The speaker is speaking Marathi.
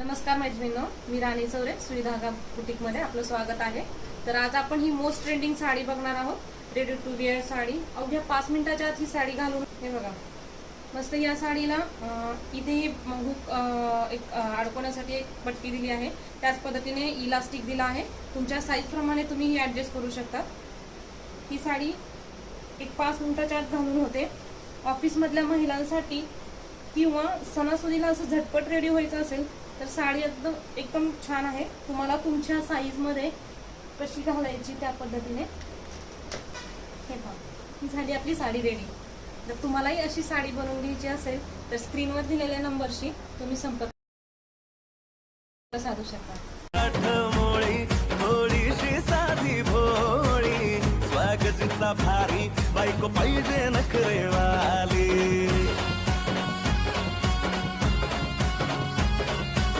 नमस्कार मैत्रिणींनो, मी राणी चौरे सुईधागा बुटीकमध्ये आपलं स्वागत आहे। तर आज आपण ही मोस्ट ट्रेंडिंग साडी बघणार आहोत। Ready to wear sari. अवघ्या 5 मिनिटाच्या आत ही साडी घालून हे बघा, मस्त या साडीला इथे हुक एक अडकवण्यासाठी एक पट्टी दिली आहे। त्याच पद्धतीने इलास्टिक दिला आहे। तुमच्या साईज प्रमाणे तुम्ही ही ॲडजस्ट करू शकता। ही साडी एक 5 मिनिटाच्या आत घालून होते। ऑफिस मधल्या महिलांसाठी किंवा सणासुदीला असं झटपट रेडी व्हायचं असेल तर साडी एकदम छान आहे। तुम्हाला तुमच्या साईज मध्ये कशी घालायची त्या पद्धतीने हे पहा, ही झाली आपली साडी रेडी। जर तुम्हालाही अशी साडी बनवून घ्यायची असेल तर स्क्रीनवर दिलेल्या नंबरशी तुम्ही संपर्क साधू शकता। थोडीशी साधी भोळी स्वागतीचा भारी बायको पाहिजे नखरेवाली।